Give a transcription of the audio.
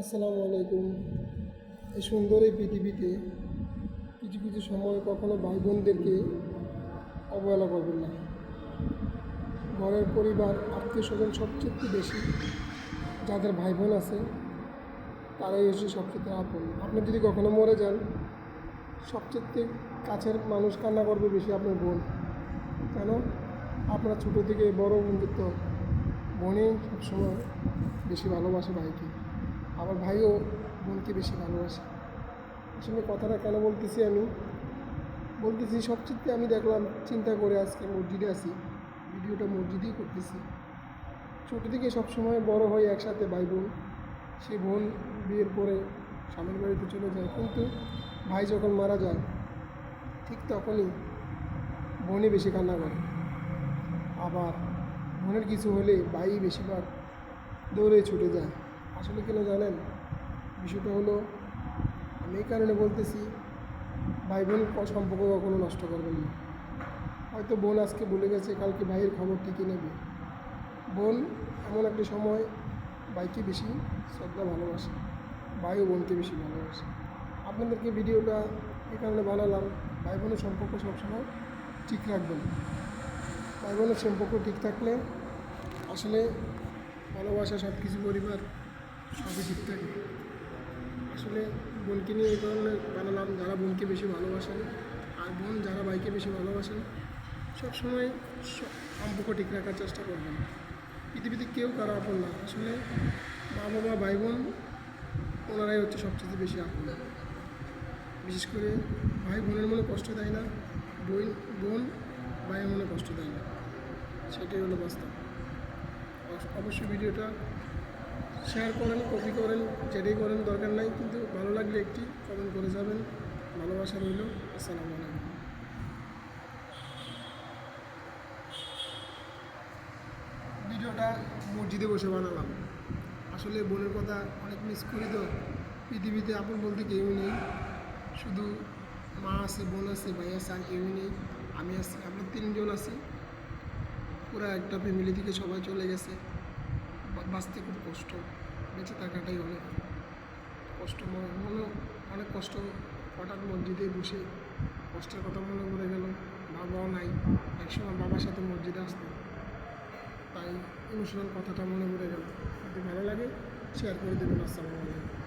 আসসালামু আলাইকুম। এই সুন্দর এই পৃথিবীতে কিছু কিছু সময় কখনো ভাই বোনদেরকে অবহেলা করবেন না। ঘরের পরিবার আত্মীয় স্বজন সবচেয়ে বেশি যাদের ভাই বোন আছে তারাই হচ্ছে সবচেয়ে আপন। আপনি যদি কখনো মরে যান, সবচেয়ে কাছের মানুষ কান্না করবে বেশি আপনার বোন। কেন? আপনার ছোটো থেকে বড় বন্ধুত্ব, বোনই সবসময় বেশি ভালোবাসে ভাইকে, আবার ভাইও বোনকে বেশি ভালোবাসে। আসলে কথাটা কেন বলতেছি, সবচেয়ে আমি দেখলাম চিন্তা করে আজকে মসজিদে আছি, ভিডিওটা মসজিদেই করতেছি। ছোটো থেকে সবসময় বড় হয় একসাথে ভাই বোন, সে বোন বিয়ের পরে স্বামীর বাড়িতে চলে যায়, কিন্তু ভাই যখন মারা যায় ঠিক তখনই বোনই বেশি কান্না করে। আবার বোনের কিছু হলে ভাই বেশিরভাগ দৌড়ে ছুটে যায়। আসলে কেন জানেন? বিষয়টা হলো, আমি এই কারণে বলতেছি, ভাই বোন সম্পর্ক কখনো নষ্ট করবেন না। হয়তো বোন আজকে বলে গেছে, কালকে ভাইয়ের খবর ঠিকই নেবে। বোন এমন একটা সময় ভাইকে বেশি শ্রদ্ধা ভালোবাসে, ভাইও বোনকে বেশি ভালোবাসে। আপনাদেরকে ভিডিওটা এই কারণে বানালাম, ভাই বোনের সম্পর্ক সবসময় ঠিক রাখবেন। ভাই বোনের সম্পর্ক ঠিক থাকলে আসলে ভালোবাসা সব কিছু, পরিবার সবই ঠিক থাকে। আসলে বোনকে নিয়ে এই কারণে বানালাম, যারা বোনকে বেশি ভালোবাসেন আর বোন যারা ভাইকে বেশি ভালোবাসেন, সবসময় সম্পর্ক ঠিক রাখার চেষ্টা করবেন। পৃথিবীতে কেউ কারো আপন না। আসলে মা বাবা ভাই বোন ওনারাই হচ্ছে সবচেয়ে বেশি আপন। বিশেষ করে ভাই বোনের মনে কষ্ট দেয় না, বোন ভাইয়ের মনে কষ্ট দেয় না, সেটাই হলো বাস্তব। অবশ্যই ভিডিওটা শেয়ার করেন, কপি করেন, যেটাই করেন দরকার নাই, কিন্তু ভালো লাগলে একটি কমেন্ট করে যাবেন। ভালোবাসা রইল। আসসালামু আলাইকুম। ভিডিওটা মসজিদে বসে বানালাম। আসলে বোনের কথা অনেক মিস করি তো। পৃথিবীতে আপন বলতে কেউ নেই, শুধু মা আছে, বোন আছে, ভাই আছে, আর কেউই নেই। আমি আছি, আমরা তিনজন আছি। পুরো একটা ফ্যামিলি থেকে সবাই চলে গেছে। বাঁচতে খুব কষ্ট, বেঁচে থাকাটাই অনেক কষ্ট। অনেক কষ্ট। হঠাৎ মসজিদে বসে কষ্টের কথা মনে পড়ে গেল। বাবাও নাই, একসময় বাবার সাথে মসজিদে আসতাম, তাই ইমোশনাল কথাটা মনে পড়ে গেল। যদি ভালো লাগে শেয়ার করে দেবেন। আসসালামু আলাইকুম।